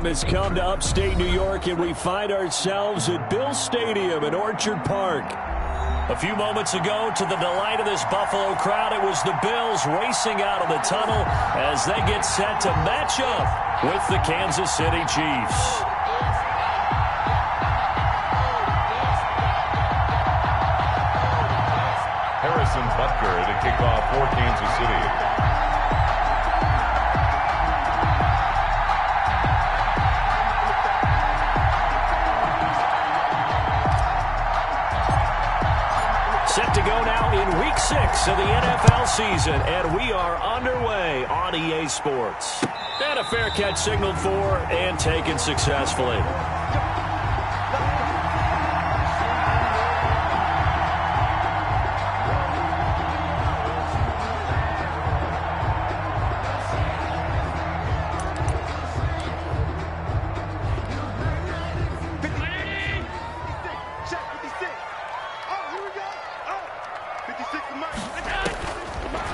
time has come to upstate New York, and we find ourselves at Bill Stadium in Orchard Park. A few moments ago, to the delight of this Buffalo crowd, it was the Bills racing out of the tunnel as they get set to match up with the Kansas City Chiefs. Harrison Butker to kick off for Kansas City. Set to go now in Week 6 of the NFL season, and we are underway on EA Sports. And a fair catch signaled for and taken successfully.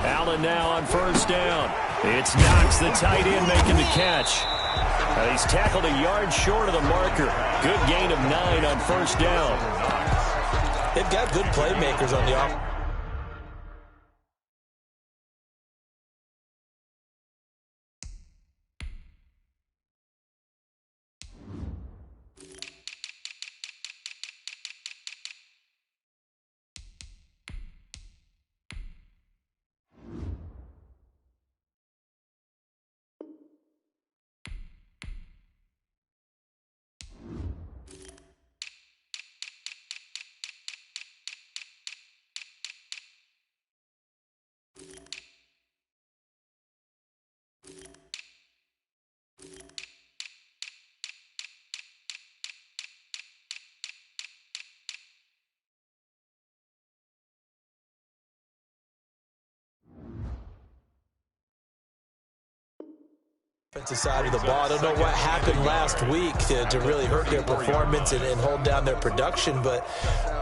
Allen now on first down. It's Knox, the tight end, making the catch. He's tackled a yard short of the marker. Good gain of 9 on first down. They've got good playmakers on the offense. Side of the ball. I don't know what happened last week to really hurt their performance and hold down their production, but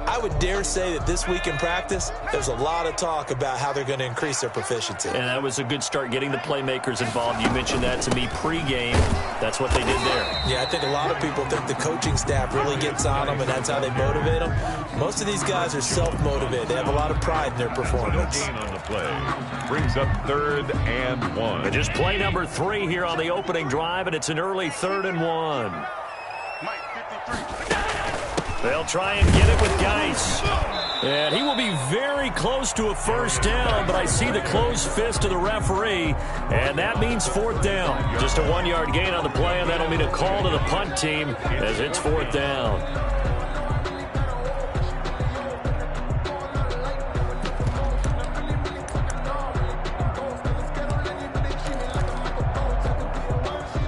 I would dare say that this week in practice, there's a lot of talk about how they're going to increase their proficiency. And that was a good start, getting the playmakers involved. You mentioned that to me pregame. That's what they did there. Yeah, I think a lot of people think the coaching staff really gets on them, and that's how they motivate them. Most of these guys are self-motivated. They have a lot of pride in their performance. No gain on the play. Brings up 3rd and 1. And just play number 3 here on the opening drive, and it's an early 3rd and 1. They'll try and get it with Geis. And he will be very close to a first down, but I see the closed fist of the referee, and that means 4th down. Just a 1-yard gain on the play, and that'll mean a call to the punt team as it's 4th down.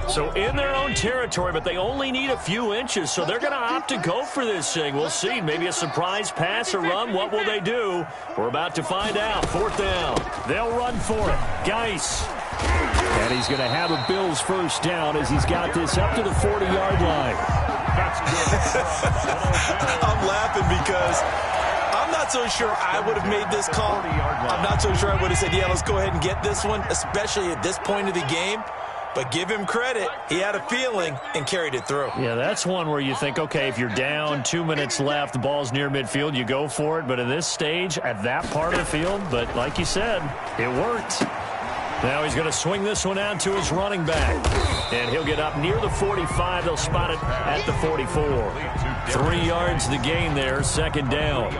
So in their own territory, but they only need a few inches, so they're going to opt to go for this thing. We'll see. Maybe a surprise pass or run. What will they do? We're about to find out. 4th down. They'll run for it. Geis. And he's going to have a Bills first down as he's got this up to the 40-yard line. I'm laughing because I'm not so sure I would have made this call. I'm not so sure I would have said, yeah, let's go ahead and get this one, especially at this point of the game. But give him credit. He had a feeling and carried it through. Yeah, that's one where you think, okay, if you're down, 2 minutes left, the ball's near midfield, you go for it. But in this stage, at that part of the field, but like you said, it worked. Now he's going to swing this one out to his running back. And he'll get up near the 45. They'll spot it at the 44. 3 yards the gain there, 2nd down.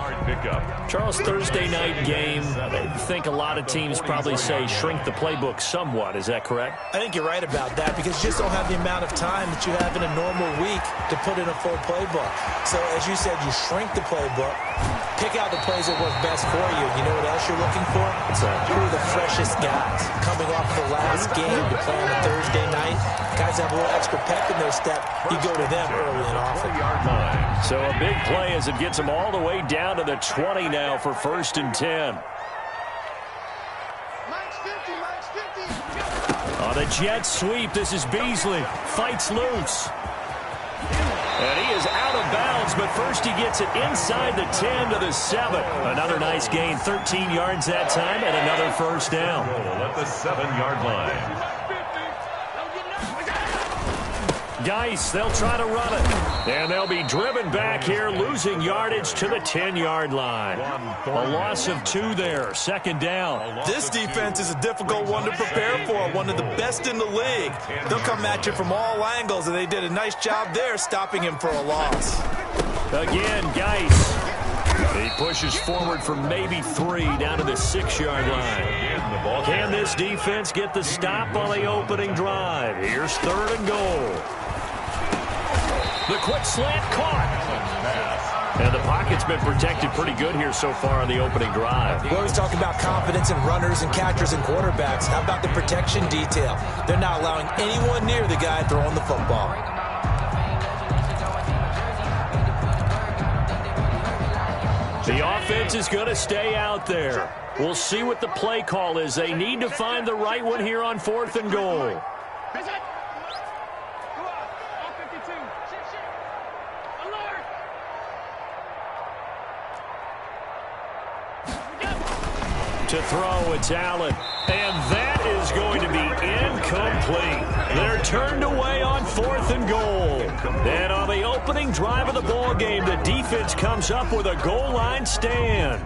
Charles, Thursday night game, I think a lot of teams probably say shrink the playbook somewhat. Is that correct? I think you're right about that because you just don't have the amount of time that you have in a normal week to put in a full playbook. So as you said, you shrink the playbook, pick out the plays that work best for you. You know what else you're looking for? Who are the freshest guys coming off the last game to play on a Thursday night? Guys have a little extra pep in their step. You go to them early and often. So a big play as it gets them all the way down to the 20 now for 1st and 10. On a jet sweep, this is Beasley. Fights loose. And he is out of bounds, but first he gets it inside the 10 to the 7. Another nice gain, 13 yards that time, and another first down. At the 7-yard line. Geis, they'll try to run it. And they'll be driven back here, losing yardage to the 10-yard line. A loss of 2 there, second down. This defense is a difficult one to prepare for, one of the best in the league. They'll come at you from all angles, and they did a nice job there stopping him for a loss. Again, Geis. He pushes forward for maybe 3 down to the 6-yard line. Can this defense get the stop on the opening drive? Here's 3rd and goal. The quick slant caught. And the pocket's been protected pretty good here so far on the opening drive. We always talk about confidence in runners and catchers and quarterbacks. How about the protection detail? They're not allowing anyone near the guy throwing the football. The offense is going to stay out there. We'll see what the play call is. They need to find the right one here on 4th and goal. To throw, it's Allen. And that is going to be incomplete. They're turned away on 4th and goal. And on the opening drive of the ball game, the defense comes up with a goal line stand.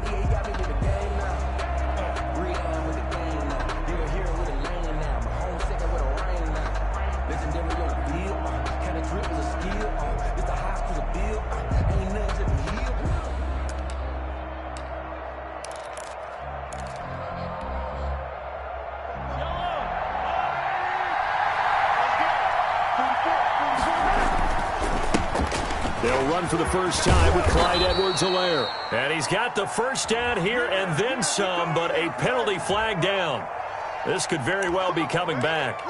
They'll run for the first time with Clyde Edwards-Helaire. And he's got the first down here and then some, but a penalty flag down. This could very well be coming back.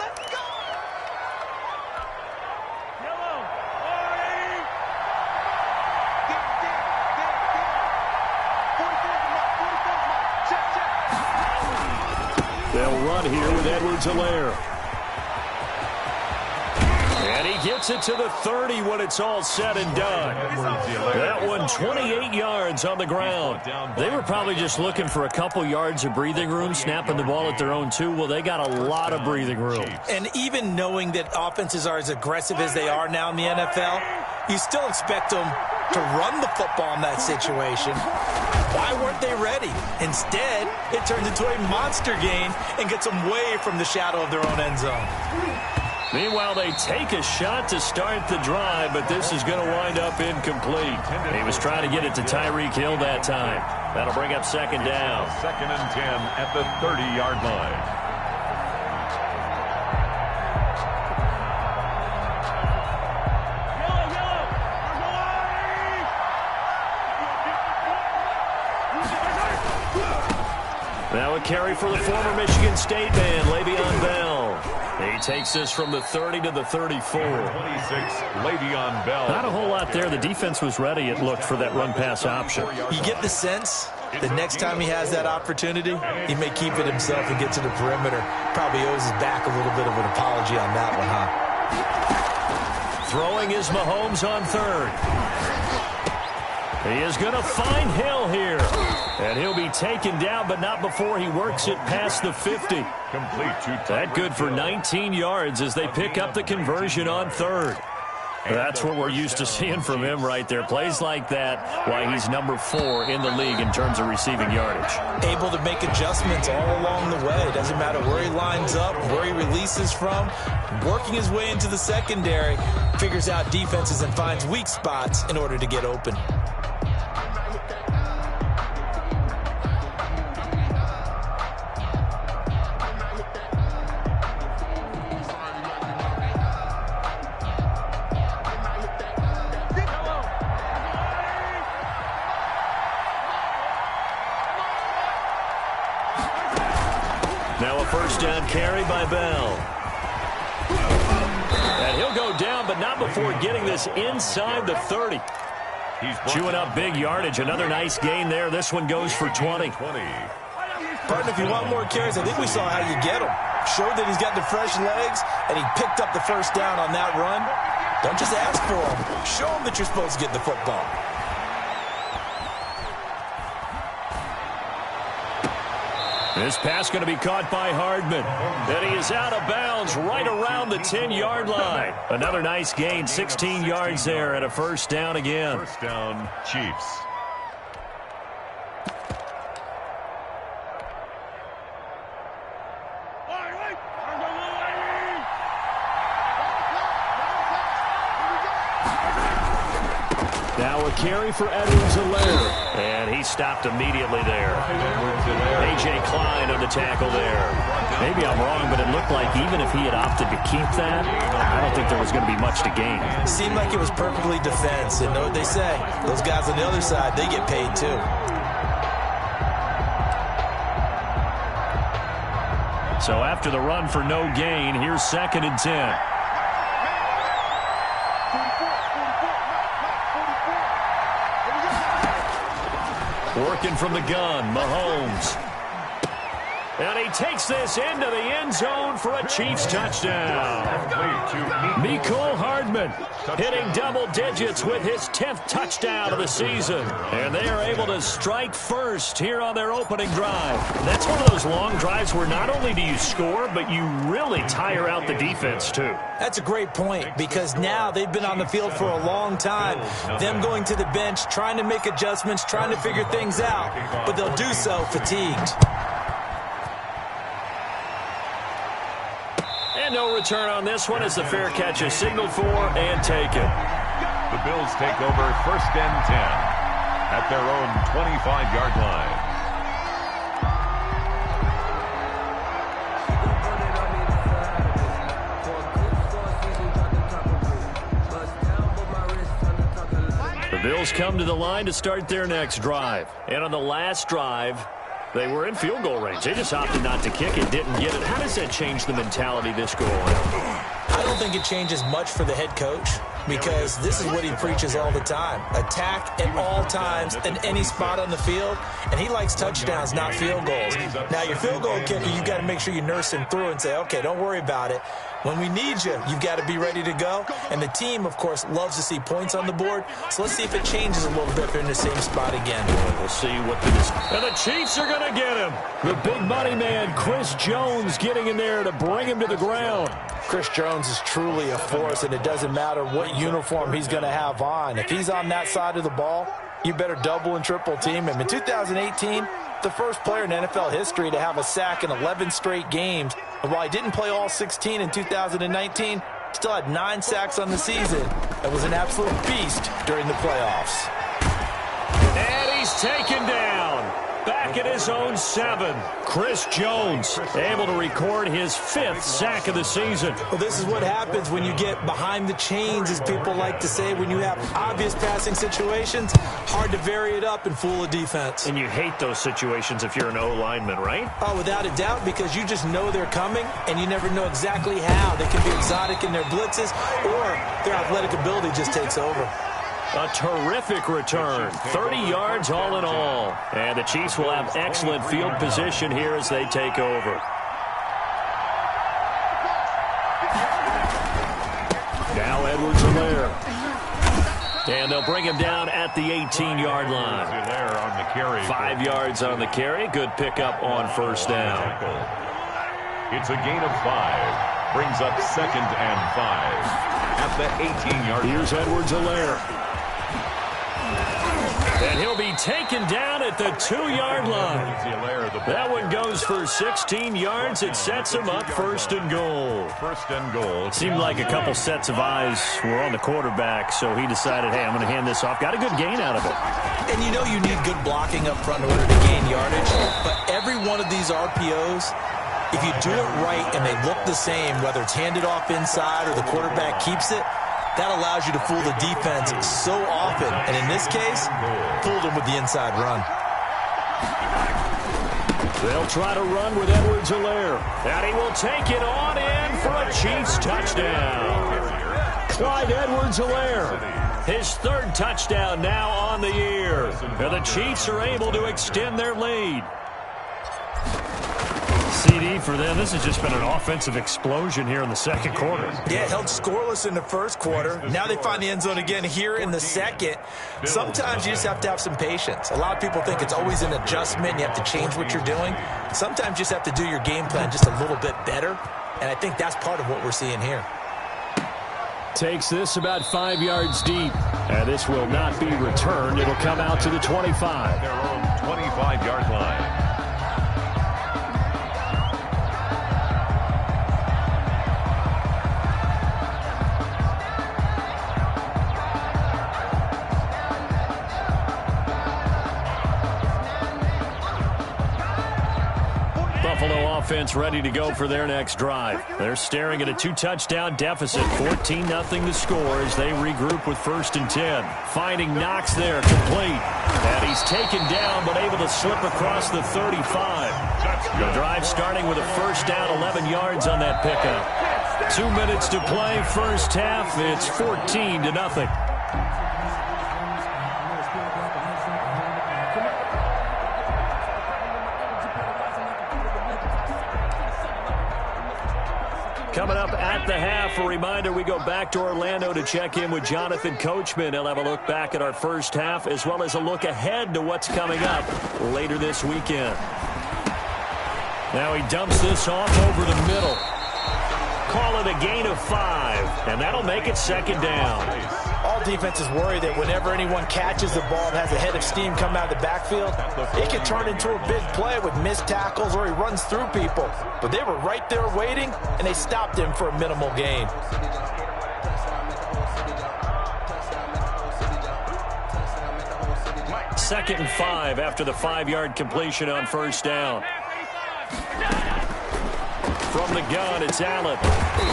They'll run here with Edwards-Helaire. And he gets it to the 30 when it's all said and done. That one 28 yards on the ground. They were probably just looking for a couple yards of breathing room, snapping the ball at their own 2. Well, they got a lot of breathing room. And even knowing that offenses are as aggressive as they are now in the NFL, you still expect them to run the football in that situation. Why weren't they ready? Instead, it turns into a monster gain and gets them way from the shadow of their own end zone. Meanwhile, they take a shot to start the drive, but this is going to wind up incomplete. He was trying to get it to Tyreek Hill that time. That'll bring up second down. 2nd and 10 at the 30-yard line. Now a carry for the former Michigan State man, Le'Veon Bell. He takes this from the 30 to the 34. 26, Le'Veon Bell. Not a whole lot there. The defense was ready, it looked, for that run-pass option. You get the sense the next time he has that opportunity, he may keep it himself and get to the perimeter. Probably owes his back a little bit of an apology on that one, huh? Throwing is Mahomes on 3rd. He is going to find Hill here. And he'll be taken down, but not before he works it past the 50. Complete to that good for 19 yards as they pick up the conversion on 3rd. That's what we're used to seeing from him right there. Plays like that, why he's number 4 in the league in terms of receiving yardage. Able to make adjustments all along the way. Doesn't matter where he lines up, where he releases from. Working his way into the secondary, figures out defenses and finds weak spots in order to get open. Now a first down carry by Bell. And he'll go down, but not before getting this inside the 30. He's chewing up big yardage. Another nice gain there. This one goes for 20. Partner, if you want more carries, I think we saw how you get them. Showed that he's got the fresh legs, and he picked up the first down on that run. Don't just ask for them. Show them that you're supposed to get the football. This pass going to be caught by Hardman. And he is out of bounds right around the 10-yard line. Another nice gain, 16 yards there, and a first down again. First down, Chiefs. Now a carry for Edwards-Helaire. And he stopped immediately there. A.J. Klein on the tackle there. Maybe I'm wrong, but it looked like even if he had opted to keep that, I don't think there was going to be much to gain. Seemed like it was perfectly defense. And know what they say? Those guys on the other side, they get paid too. So after the run for no gain, here's 2nd and 10. Working from the gun, Mahomes. And he takes this into the end zone for a Chiefs touchdown. Mecole Hardman hitting double digits with his 10th touchdown of the season. And they are able to strike first here on their opening drive. That's one of those long drives where not only do you score, but you really tire out the defense too. That's a great point because now they've been on the field for a long time. Them going to the bench, trying to make adjustments, trying to figure things out. But they'll do so fatigued. And no return on this one as the fair catch is signaled for and taken. The Bills take over 1st and 10 at their own 25-yard line. The Bills come to the line to start their next drive. And on the last drive, they were in field goal range. They just opted not to kick it, didn't get it. How does that change the mentality this go around? I don't think it changes much for the head coach because this is what he preaches all the time. Attack at all times in any spot on the field, and he likes touchdowns, not field goals. Now, your field goal kicker, you've got to make sure you nurse him through and say, okay, don't worry about it. When we need you, you've got to be ready to go. And the team, of course, loves to see points on the board. So let's see if it changes a little bit if they're in the same spot again. We'll see what the... And the Chiefs are going to get him. The big money man, Chris Jones, getting in there to bring him to the ground. Chris Jones is truly a force, and it doesn't matter what uniform he's going to have on. If he's on that side of the ball, you better double and triple team him. In 2018, the first player in NFL history to have a sack in 11 straight games. And while he didn't play all 16 in 2019, still had 9 sacks on the season. That was an absolute beast during the playoffs. And he's taken down. Back at his own 7. Chris Jones able to record his 5th sack of the season. Well, this is what happens when you get behind the chains, as people like to say. When you have obvious passing situations, hard to vary it up and fool a defense. And you hate those situations if you're an O-lineman, right? Oh, without a doubt, because you just know they're coming, and you never know exactly how. They can be exotic in their blitzes, or their athletic ability just takes over. A terrific return, 30 yards all in all. And the Chiefs will have excellent field position here as they take over. Now Edwards-Helaire. And they'll bring him down at the 18-yard line. 5 yards on the carry. Good pickup on first down. It's a gain of 5. Brings up 2nd and 5 at the 18-yard line. Here's Edwards-Helaire. And he'll be taken down at the 2-yard line. That one goes for 16 yards. It sets him up 1st and goal. 1st and goal. It seemed like a couple sets of eyes were on the quarterback, so he decided, hey, I'm going to hand this off. Got a good gain out of it. And you know you need good blocking up front in order to gain yardage. But every one of these RPOs, if you do it right and they look the same, whether it's handed off inside or the quarterback keeps it, that allows you to fool the defense so often. And in this case, fooled him with the inside run. They'll try to run with Edwards-Helaire. And he will take it on in for a Chiefs touchdown. Clyde Edwards-Helaire, his 3rd touchdown now on the year. And the Chiefs are able to extend their lead. CD for them. This has just been an offensive explosion here in the second quarter. Yeah, held scoreless in the first quarter. Now they find the end zone again here in the second. Sometimes you just have to have some patience. A lot of people think it's always an adjustment. You have to change what you're doing. Sometimes you just have to do your game plan just a little bit better, and I think that's part of what we're seeing here. Takes this about 5 yards deep, and this will not be returned. It'll come out to the 25. Their own 25-yard line. Buffalo offense ready to go for their next drive. They're staring at a 2-touchdown deficit, 14-0 to score as they regroup with 1st and 10. Finding Knox there, complete. And he's taken down but able to slip across the 35. The drive starting with a 1st down, 11 yards on that pickup. 2 minutes to play, first half. It's 14-0. Coming up at the half, a reminder, we go back to Orlando to check in with Jonathan Coachman. He'll have a look back at our first half as well as a look ahead to what's coming up later this weekend. Now he dumps this off over the middle. Call it a gain of 5, and that'll make it 2nd down. All defenses worry that whenever anyone catches the ball and has a head of steam come out of the backfield, it can turn into a big play with missed tackles or he runs through people. But they were right there waiting, and they stopped him for a minimal gain. Second and 5 after the 5-yard completion on 1st down. From the gun, it's Allen.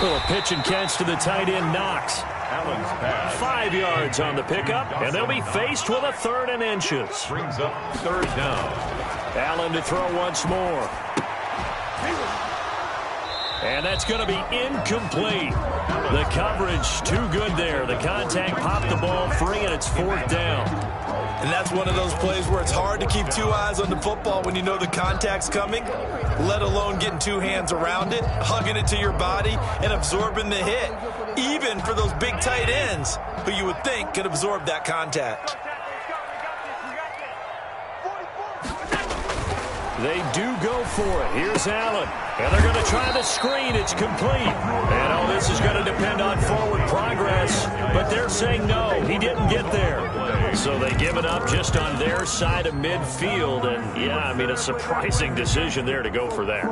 Little pitch and catch to the tight end, Knox. Allen's pass. 5 yards on the pickup, and they'll be faced with a 3rd and inches. Brings up 3rd down. Allen to throw once more. And that's going to be incomplete. The coverage too good there. The contact popped the ball free, and it's 4th down. And that's one of those plays where it's hard to keep 2 eyes on the football when you know the contact's coming, let alone getting 2 hands around it, hugging it to your body, and absorbing the hit, even for those big tight ends who you would think could absorb that contact. They do go for it. Here's Allen. And they're going to try the screen. It's complete. And, oh, this is going to depend on forward progress. But they're saying no, he didn't get there. So they give it up just on their side of midfield. And, yeah, I mean, a surprising decision there to go for that.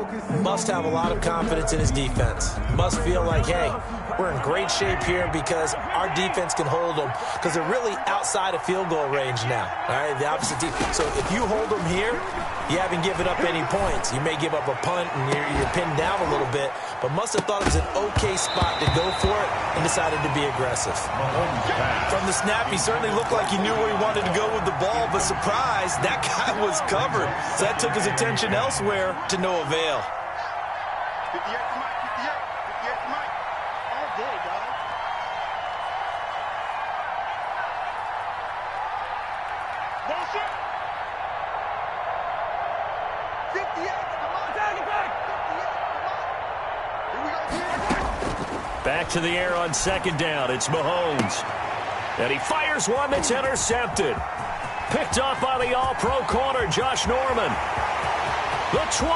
Must have a lot of confidence in his defense. Must feel like, hey, we're in great shape here because our defense can hold them because they're really outside of field goal range now. All right, the opposite team. So if you hold them here, you haven't given up any points. You may give up a punt and you're pinned down a little bit, but must have thought it was an okay spot to go for it and decided to be aggressive. From the snap, he certainly looked like he knew where he wanted to go with the ball, but surprise, that guy was covered. So that took his attention elsewhere to no avail. Back to the air on 2nd down. It's Mahomes. And he fires one that's intercepted. Picked up by the all-pro corner, Josh Norman. The 20.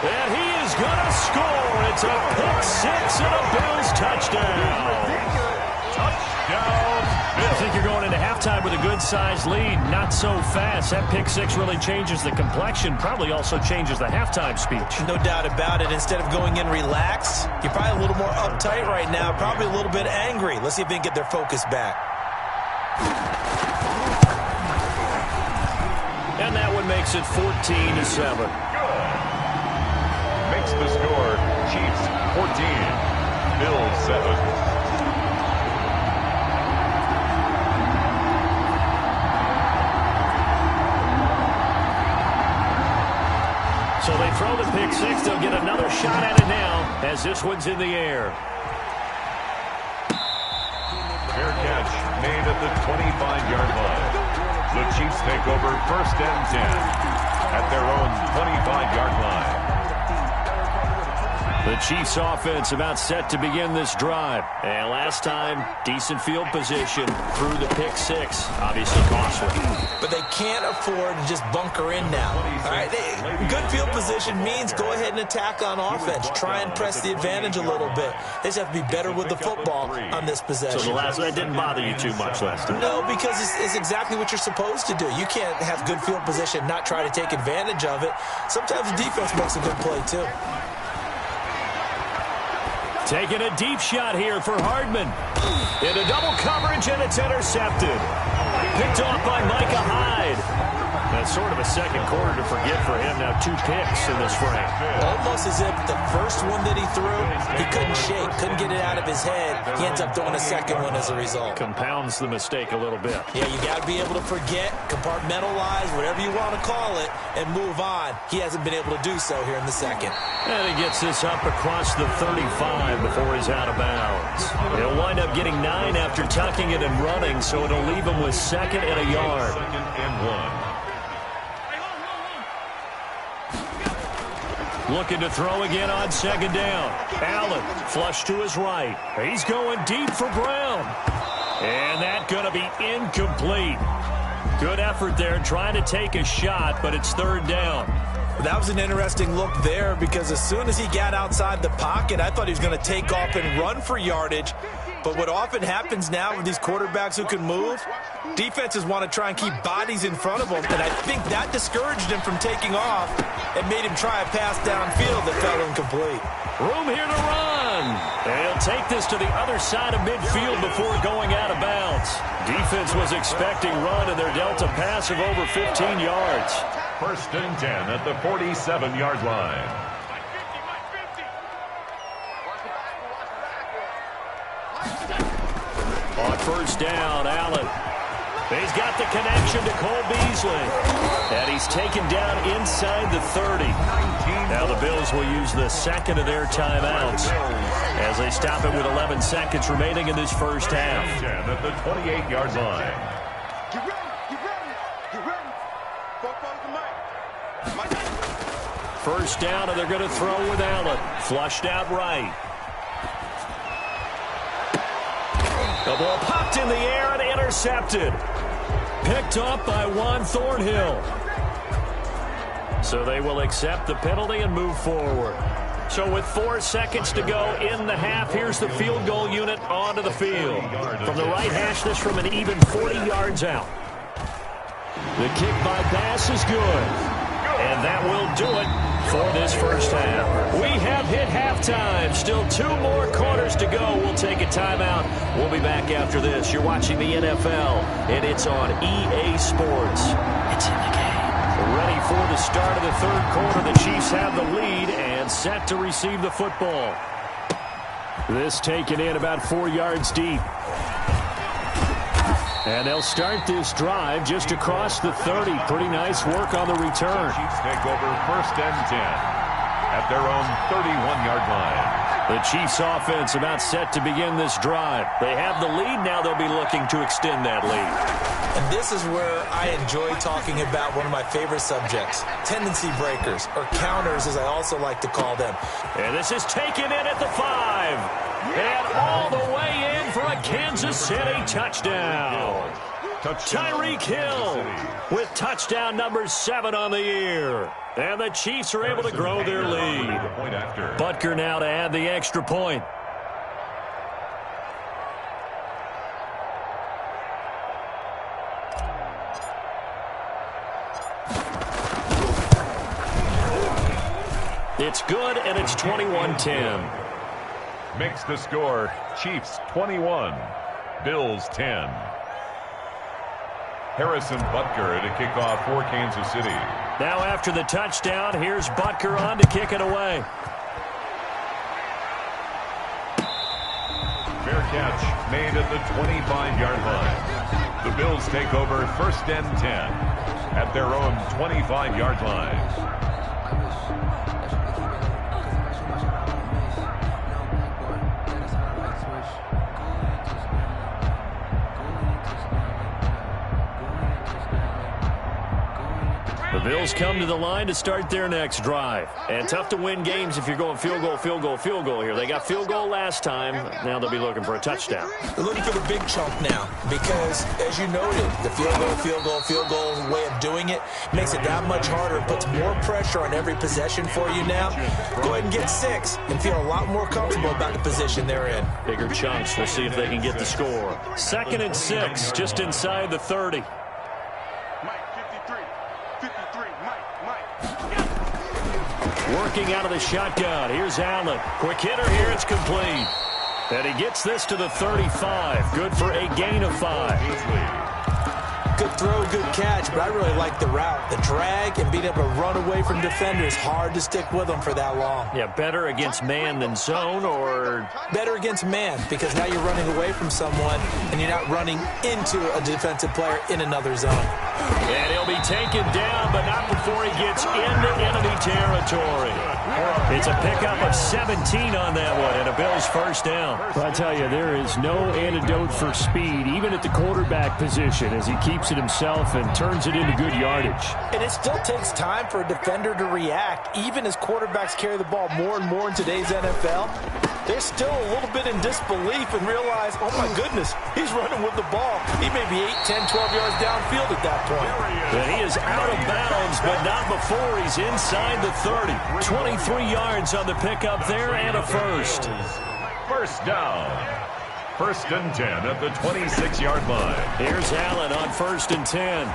And he is going to score. It's a pick-6 and a Bills touchdown. Touchdown. I think you're going into halftime with a good-sized lead. Not so fast. That pick-6 really changes the complexion. Probably also changes the halftime speech. No doubt about it. Instead of going in relaxed, you're probably a little more uptight right now. Probably a little bit angry. Let's see if they can get their focus back. And that one makes it 14-7. Makes the score. Chiefs 14. Bills 7. So they throw the pick-6. They'll get another shot at it now as this one's in the air. Fair catch made at the 25-yard line. The Chiefs take over 1st and 10. at their own 25-yard line. The Chiefs offense about set to begin this drive. And last time, decent field position through the pick six. Obviously costly. But they can't afford to just bunker in now. All right, good field position means go ahead and attack on offense. Try and press the advantage a little bit. They just have to be better with the football on this possession. So that didn't bother you too much last time? No, because it's exactly what you're supposed to do. You can't have good field position, not try to take advantage of it. Sometimes the defense makes a good play, too. Taking a deep shot here for Hardman. Into double coverage, and it's intercepted. Picked off by Micah Hyde. That's sort of a second quarter to forget for him. Now 2 picks in this frame. Almost as if the first one that he threw, he couldn't shake, couldn't get it out of his head. He ends up throwing a second one as a result. Compounds the mistake a little bit. Yeah, you got to be able to forget, compartmentalize, whatever you want to call it, and move on. He hasn't been able to do so here in the second. And he gets this up across the 35 before he's out of bounds. He'll wind up getting 9 after tucking it and running, so it'll leave him with 2nd and a yard. 2nd and 1. Looking to throw again on 2nd down. Allen, flush to his right. He's going deep for Brown. And that's going to be incomplete. Good effort there, trying to take a shot, but it's 3rd down. That was an interesting look there because as soon as he got outside the pocket, I thought he was going to take off and run for yardage. But what often happens now with these quarterbacks who can move, defenses want to try and keep bodies in front of them. And I think that discouraged him from taking off and made him try a pass downfield that fell incomplete. Room here to run. And he'll take this to the other side of midfield before going out of bounds. Defense was expecting run, and they're dealt a pass of over 15 yards. 1st and 10 at the 47-yard line. On 1st down, Allen. He's got the connection to Cole Beasley. And he's taken down inside the 30. Now the Bills will use the 2nd of their timeouts as they stop it with 11 seconds remaining in this first half. 10 at the 28-yard line. Get ready. First down, and they're going to throw with Allen. Flushed out right. The ball popped in the air and intercepted. Picked up by Juan Thornhill. So they will accept the penalty and move forward. So with 4 seconds to go in the half, here's the field goal unit onto the field. From the right hash, this from an even 40 yards out. The kick by Bass is good. And that will do it for this first half. We have hit halftime. Still 2 more quarters to go. We'll take a timeout. We'll be back after this. You're watching the NFL, and it's on EA Sports. It's in the game. Ready for the start of the 3rd quarter. The Chiefs have the lead and set to receive the football. This taken in about 4 yards deep. And they'll start this drive just across the 30. Pretty nice work on the return. Chiefs take over 1st and 10 at their own 31-yard line. The Chiefs offense about set to begin this drive. They have the lead. Now they'll be looking to extend that lead. And this is where I enjoy talking about one of my favorite subjects, tendency breakers, or counters as I also like to call them. And this is taken in at the 5. And all the way in for a Kansas City touchdown. Tyreek Hill with touchdown number 7 on the year. And the Chiefs are able to grow their lead. Butker now to add the extra point. It's good, and it's 21-10. Makes the score Chiefs 21, Bills 10. Harrison Butker to kick off for Kansas City. Now after the touchdown, here's Butker on to kick it away. Fair catch made at the 25-yard line. The Bills take over 1st and 10 at their own 25-yard line. The Bills Bills come to the line to start their next drive. And tough to win games if you're going field goal, field goal, field goal here. They got field goal last time. Now they'll be looking for a touchdown. They're looking for the big chunk now because, as you noted, the field goal way of doing it makes it that much harder. It puts more pressure on every possession for you now. Go ahead and get 6 and feel a lot more comfortable about the position they're in. Bigger chunks. We'll see if they can get the score. 2nd and 6, just inside the 30. Working out of the shotgun. Here's Allen. Quick hitter here. It's complete. And he gets this to the 35. Good for a gain of 5. Good throw, good catch, but I really like the route. The drag and being able to run away from defenders. Hard to stick with them for that long. Yeah, better against man than zone, or? Better against man, because now you're running away from someone and you're not running into a defensive player in another zone. And he'll be taken down, but not before he gets into enemy territory. It's a pickup of 17 on that one, and a Bills first down. Well, I tell you, there is no antidote for speed, even at the quarterback position, as he keeps it himself and turns it into good yardage. And it still takes time for a defender to react, even as quarterbacks carry the ball more and more in today's NFL. They're still a little bit in disbelief and realize, oh, my goodness, he's running with the ball. He may be 8, 10, 12 yards downfield at that point. And he is out of bounds, but not before he's inside the 30. 23 yards on the pickup there and a first. First down. 1st and 10 at the 26-yard line. Here's Allen on 1st and 10.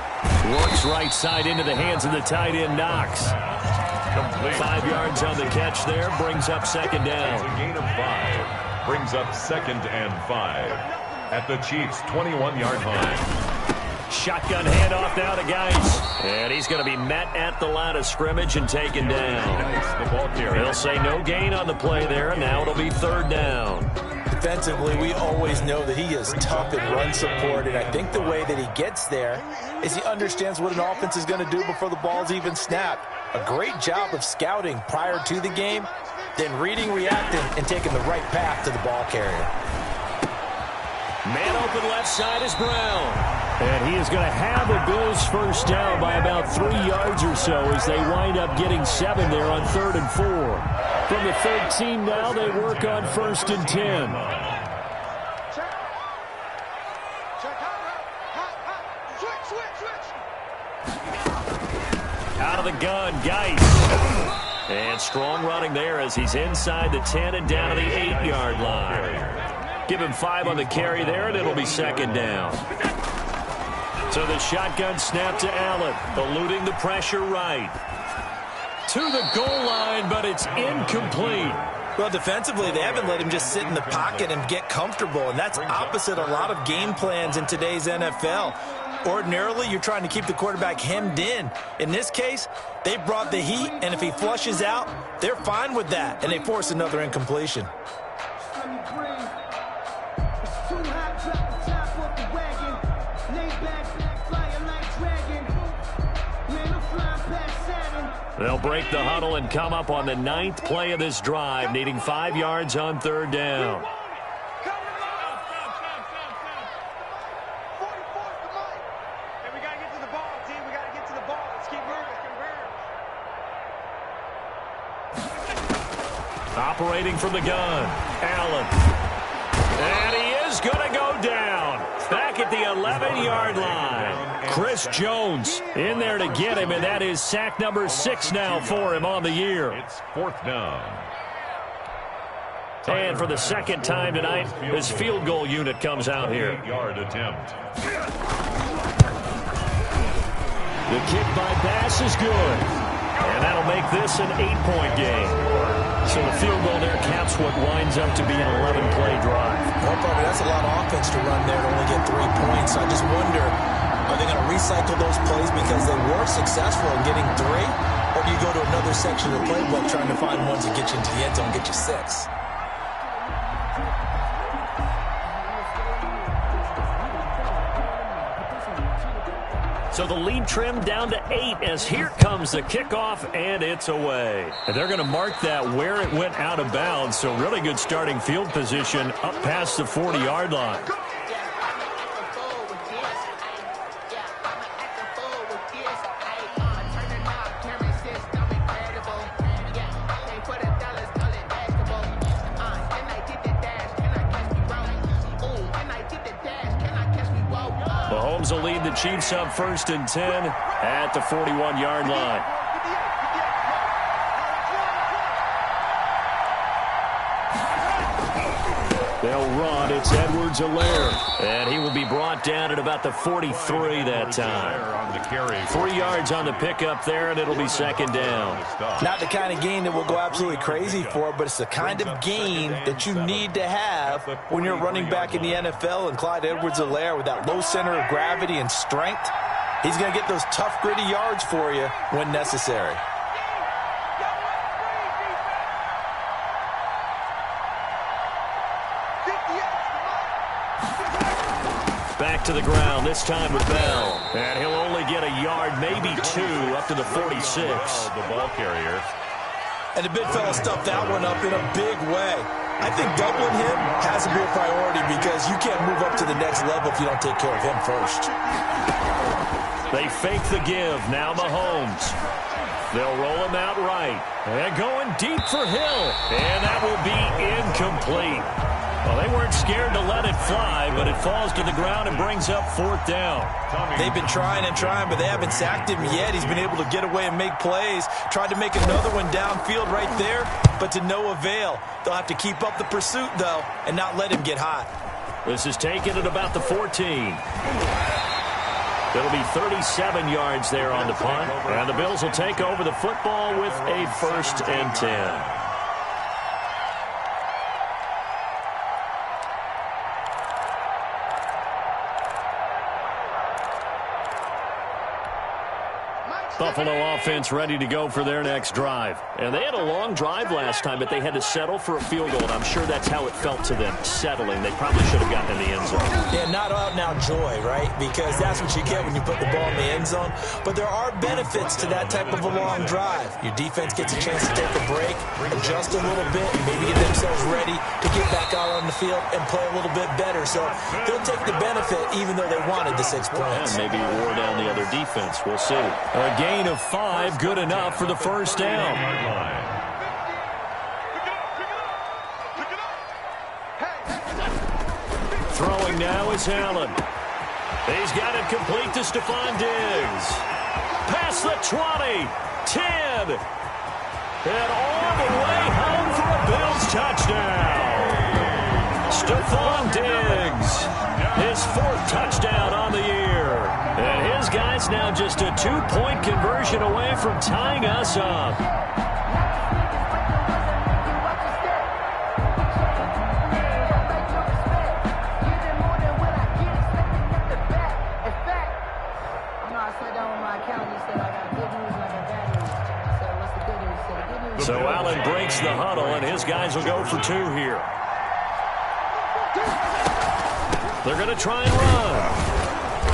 Works right side into the hands of the tight end, Knox. Complete. 5 yards on the catch there, brings up 2nd down. It's a gain of 5. Brings up 2nd and 5 at the Chiefs' 21-yard line. Shotgun handoff now to Geis. And he's going to be met at the line of scrimmage and taken down. The ball carrier. They'll say no gain on the play there, and now it'll be 3rd down. Defensively, we always know that he is tough in run support, and I think the way that he gets there is he understands what an offense is going to do before the ball's even snapped. A great job of scouting prior to the game, then reading, reacting, and taking the right path to the ball carrier. Man open left side is Brown. And he is going to have a Bills first down by about 3 yards or so as they wind up getting 7 there on 3rd and 4. From the 13 now, they work on 1st and 10. Out of the gun, Geis. And strong running there as he's inside the 10 and down to the 8-yard line. Give him 5 on the carry there, and it'll be 2nd down. So the shotgun snap to Allen, eluding the pressure right. To the goal line, but it's incomplete. Well, defensively, they haven't let him just sit in the pocket and get comfortable, and that's opposite a lot of game plans in today's NFL. Ordinarily, you're trying to keep the quarterback hemmed in. In this case, they brought the heat, and if he flushes out, they're fine with that, and they force another incompletion. They'll break the huddle and come up on the 9th play of this drive, needing 5 yards on 3rd down. Operating from the gun, Allen. And he is going to go down. Back at the 11-yard line. Chris Jones in there to get him, and that is sack number 6 now for him on the year. It's 4th down. And for the 2nd time tonight, his field goal unit comes out here. 8-yard attempt. The kick by Bass is good. And that'll make this an 8-point game. So the field goal there caps what winds up to be an 11-play drive. Well, probably that's a lot of offense to run there to only get 3 points. I just wonder, are they going to recycle those plays because they were successful in getting 3? Or do you go to another section of the playbook trying to find ones that get you into the end zone and get you 6? So the lead trimmed down to 8 as here comes the kickoff, and it's away. And they're going to mark that where it went out of bounds, so really good starting field position up past the 40-yard line. will lead the Chiefs up 1st and 10 at the 41-yard line. They'll run. It's Edwards-Helaire. And he will be brought down at about the 43 that time. 3 yards on the pickup there, and it'll be 2nd down. Not the kind of gain that we'll go absolutely crazy for, but it's the kind of gain that you need to have when you're running back in the NFL. And Clyde Edwards-Helaire, with that low center of gravity and strength, he's going to get those tough, gritty yards for you when necessary. Back to the ground, this time with Bell. And he'll only get a yard, maybe 2, up to the 46. The ball carrier. And the big fella stuffed that one up in a big way. I think doubling him has to be a priority because you can't move up to the next level if you don't take care of him first. They fake the give. Now Mahomes. They'll roll him out right. And going deep for Hill. And that will be incomplete. Well, they weren't scared to let it fly, but it falls to the ground and brings up 4th down. They've been trying and trying, but they haven't sacked him yet. He's been able to get away and make plays. Tried to make another one downfield right there, but to no avail. They'll have to keep up the pursuit, though, and not let him get hot. This is taken at about the 14. It'll be 37 yards there on the punt, and the Bills will take over the football with a 1st and 10. Buffalo offense ready to go for their next drive. And they had a long drive last time, but they had to settle for a field goal, and I'm sure that's how it felt to them, settling. They probably should have gotten in the end zone. Yeah, not out now joy, right? Because that's what you get when you put the ball in the end zone. But there are benefits to that type of a long drive. Your defense gets a chance to take a break, adjust a little bit, maybe get themselves ready to get back out on the field and play a little bit better. So they'll take the benefit even though they wanted the 6 points. Yeah, maybe wore down the other defense. We'll see. A gain of 5, good enough for the 1st down. Throwing now is Allen. He's got it complete to Stephon Diggs. Past the 20, 10, and all the way home for a Bills touchdown. Stephon Diggs, his 4th touchdown on the year. And his guy's now just a 2-point conversion away from tying us up. So Allen breaks the huddle, and his guys will go for 2 here. They're going to try and run.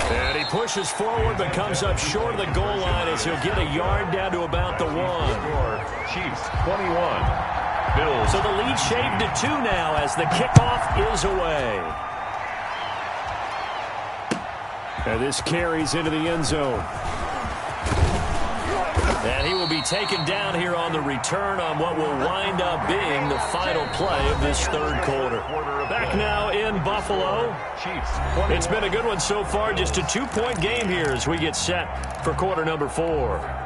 And he pushes forward but comes up short of the goal line as he'll get a yard down to about the 1. Chiefs 21. Bills. So the lead shaved to 2 now as the kickoff is away. And this carries into the end zone. And he will be taken down here on the return on what will wind up being the final play of this 3rd quarter. Back now in Buffalo. It's been a good one so far. Just a 2-point game here as we get set for quarter number 4.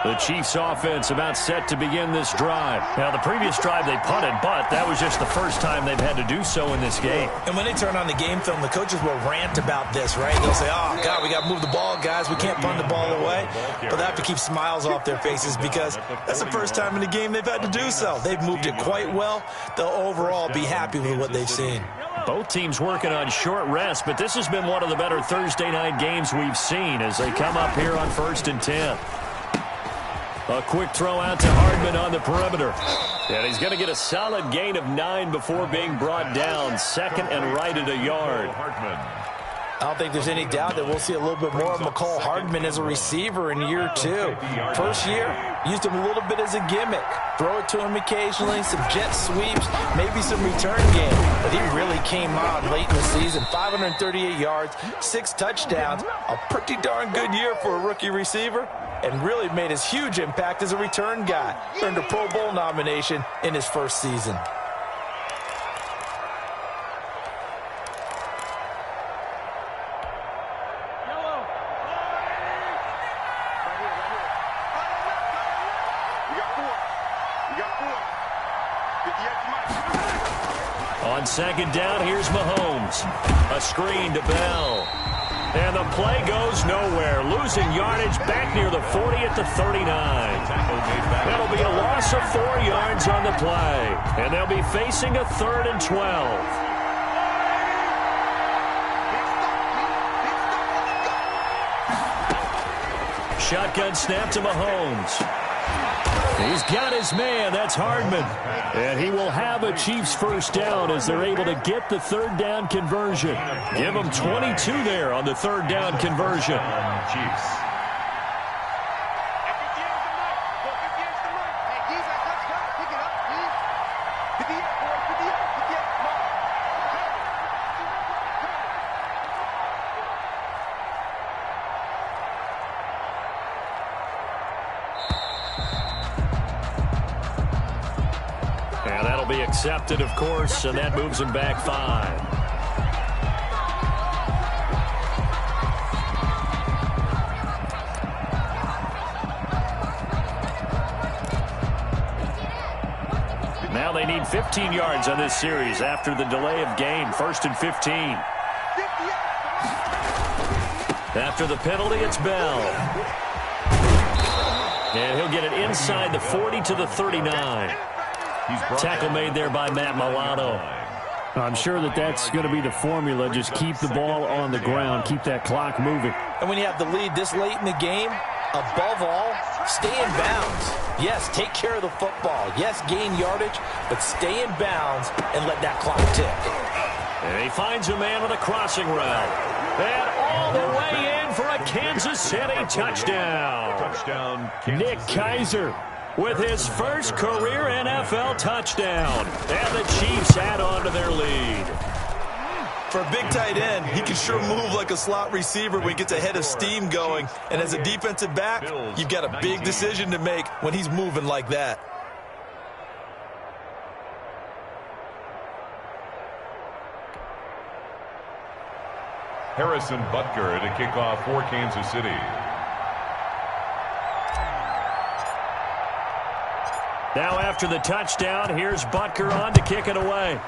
The Chiefs offense about set to begin this drive. Now, the previous drive they punted, but that was just the first time they've had to do so in this game. And when they turn on the game film, the coaches will rant about this, right? They'll say, oh, God, we got to move the ball, guys. We can't punt the ball away. But they have to keep smiles off their faces because that's the first time in the game they've had to do so. They've moved it quite well. They'll overall be happy with what they've seen. Both teams working on short rest, but this has been one of the better Thursday night games we've seen as they come up here on 1st and 10. A quick throw out to Hardman on the perimeter. And he's going to get a solid gain of 9 before being brought down. 2nd and right at a yard. I don't think there's any doubt that we'll see a little bit more of McCall Hardman as a receiver in year 2. First year, used him a little bit as a gimmick. Throw it to him occasionally, some jet sweeps, maybe some return game. But he really came on late in the season. 538 yards, 6 touchdowns. A pretty darn good year for a rookie receiver. And really made his huge impact as a return guy. Earned a Pro Bowl nomination in his first season. On second down, here's Mahomes. A screen to Bell. And the play goes nowhere. Losing yardage back near the 40 at the 39. That'll be a loss of 4 yards on the play. And they'll be facing a 3rd and 12. Shotgun snap to Mahomes. He's got his man. That's Hardman. And he will have a Chiefs first down as they're able to get the 3rd down conversion. Give them 22 there on the 3rd down conversion. Chiefs. And that'll be accepted, of course, and that moves him back 5. Now they need 15 yards on this series after the delay of game. 1st and 15. After the penalty, it's Bell. And he'll get it inside the 40 to the 39. Tackle made there by Matt Milano. I'm sure that's going to be the formula. Just keep the ball on the ground. Keep that clock moving. And when you have the lead this late in the game, above all, stay in bounds. Yes, take care of the football. Yes, gain yardage, but stay in bounds and let that clock tick. And he finds a man on the crossing route. And all the way in for a Kansas City touchdown. Nick Keiser with his first career NFL touchdown. And the Chiefs add on to their lead. For a big tight end, he can sure move like a slot receiver when he gets a head of steam going. And as a defensive back, you've got a big decision to make when he's moving like that. Harrison Butker to kick off for Kansas City. Now after the touchdown, here's Butker on to kick it away.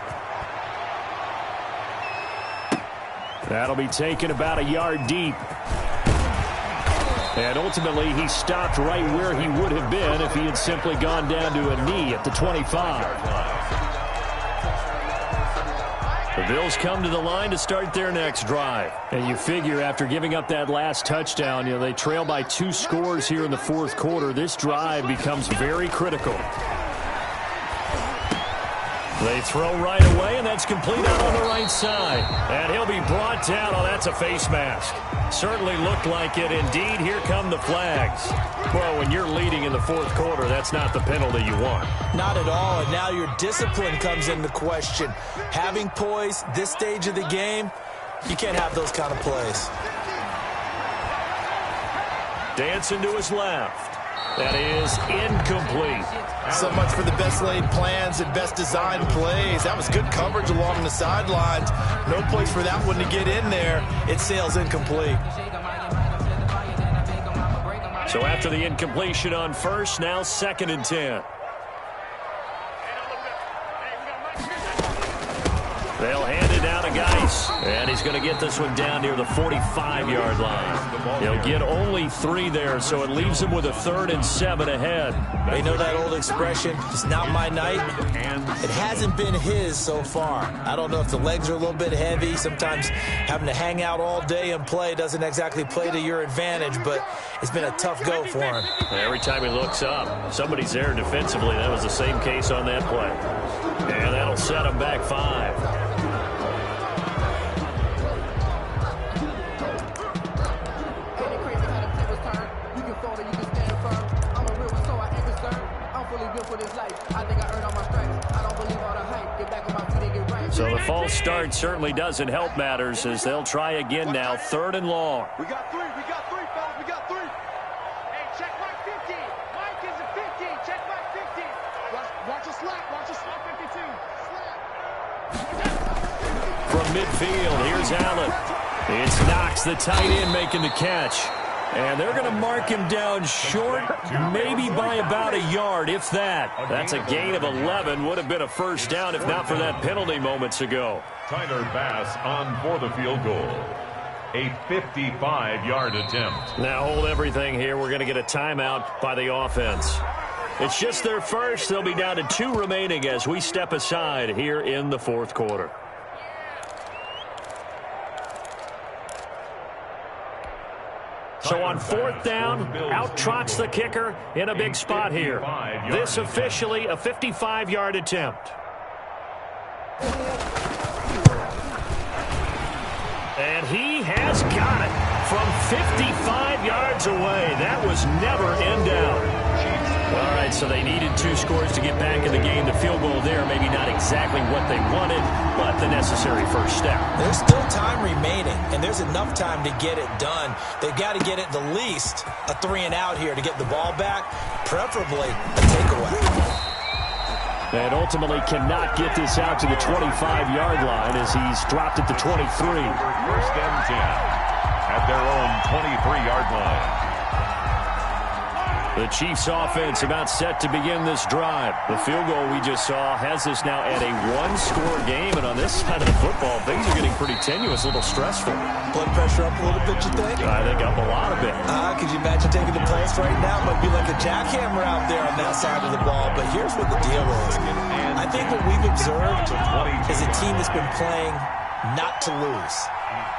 That'll be taken about a yard deep. And ultimately, he stopped right where he would have been if he had simply gone down to a knee at the 25. The Bills come to the line to start their next drive. And you figure after giving up that last touchdown, they trail by 2 scores here in the 4th quarter. This drive becomes very critical. They throw right away, and that's complete out on the right side. And he'll be brought down. Oh, that's a face mask. Certainly looked like it. Indeed, here come the flags. Well, when you're leading in the 4th quarter, that's not the penalty you want. Not at all, and now your discipline comes into question. Having poise this stage of the game, you can't have those kind of plays. Dancing to his left. That is incomplete. So much for the best laid plans and best designed plays. That was good coverage along the sidelines. No place for that one to get in there. It sails incomplete. So after the incompletion on first, now 2nd and 10. They'll hand it down to Geis. And he's going to get this one down near the 45-yard line. He'll get only 3 there, so it leaves him with a 3rd and 7 ahead. They know that old expression, it's not my night. It hasn't been his so far. I don't know if the legs are a little bit heavy. Sometimes having to hang out all day and play doesn't exactly play to your advantage, but it's been a tough go for him. Every time he looks up, somebody's there defensively. That was the same case on that play. And that'll set him back 5. So the false start certainly doesn't help matters as they'll try again now. 3rd and long. We got 3, fellas, we got 3. Hey, check mark 15. Mike is a 15. Check mark 15. Watch a slap 52. From midfield, here's Allen. It's Knox, the tight end, making the catch. And they're going to mark him down short, maybe by about a yard, if that. That's a gain of 11. Would have been a first down if not for that penalty moments ago. Tyler Bass on for the field goal. A 55-yard attempt. Now hold everything here. We're going to get a timeout by the offense. It's just their first. They'll be down to 2 remaining as we step aside here in the fourth quarter. So on fourth down, out trots the kicker in a big spot here. This officially a 55-yard attempt. And he has got it from 55 yards away. That was never in doubt. All right, so they needed 2 scores to get back in the game. The field goal there, maybe not exactly what they wanted, but the necessary first step. There's still time remaining, and there's enough time to get it done. They've got to get it the least a 3-and-out here to get the ball back, preferably a takeaway. And ultimately cannot get this out to the 25-yard line as he's dropped it to 23. First and 10 at their own 23-yard line. The Chiefs offense about set to begin this drive. The field goal we just saw has us now at a 1-score game. And on this side of the football, things are getting pretty tenuous, a little stressful. Blood pressure up a little bit, you think? I think up a lot of it. Could you imagine taking the pulse right now? Might be like a jackhammer out there on that side of the ball. But here's what the deal is. I think what we've observed is a team that's been playing not to lose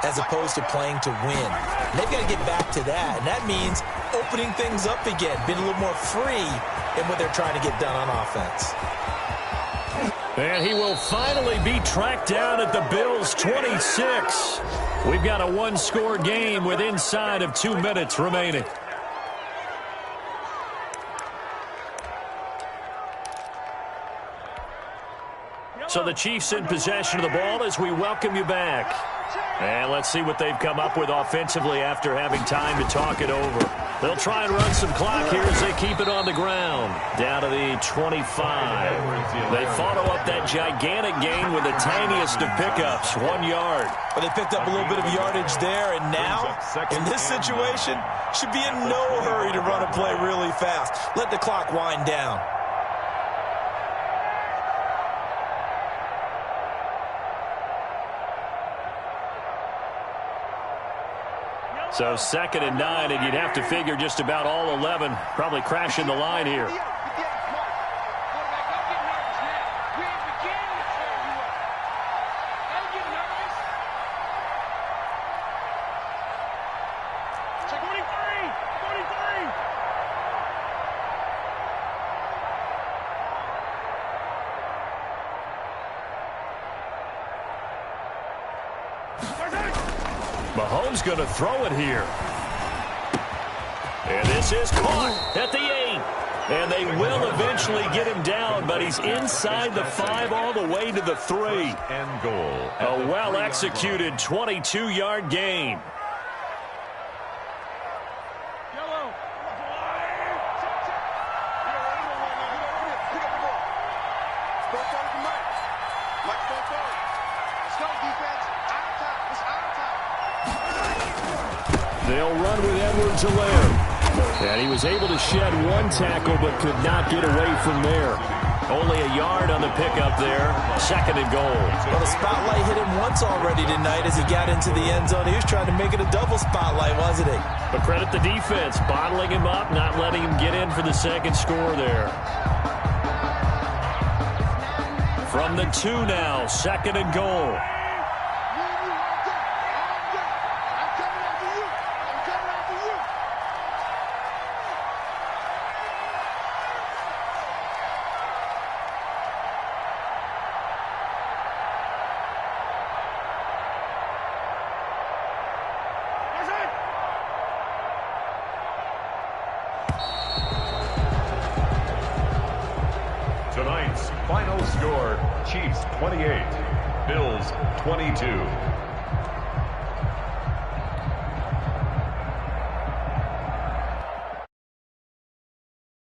as opposed to playing to win. And they've got to get back to that. And that means opening things up again, being a little more free in what they're trying to get done on offense. And he will finally be tracked down at the Bills' 26. We've got a 1-score game with inside of 2 minutes remaining. So the Chiefs in possession of the ball as we welcome you back. And let's see what they've come up with offensively after having time to talk it over. They'll try and run some clock here as they keep it on the ground. Down to the 25. They follow up that gigantic gain with the tiniest of pickups, 1 yard. But they picked up a little bit of yardage there, and now, in this situation, should be in no hurry to run a play really fast. Let the clock wind down. So 2nd and 9, and you'd have to figure just about all 11 probably crashing the line here. Mahomes going to throw it here. And this is caught at the 8. And they will eventually get him down, but he's inside the 5 all the way to the 3. And goal. A well-executed 22-yard gain. They'll run with Edwards-Helaire. And he was able to shed 1 tackle but could not get away from there. Only a yard on the pickup there. 2nd and goal. Well, the spotlight hit him once already tonight as he got into the end zone. He was trying to make it a double spotlight, wasn't he? But credit the defense, bottling him up, not letting him get in for the 2nd score there. From the 2 now, 2nd and goal. Tonight's final score, Chiefs 28, Bills 22.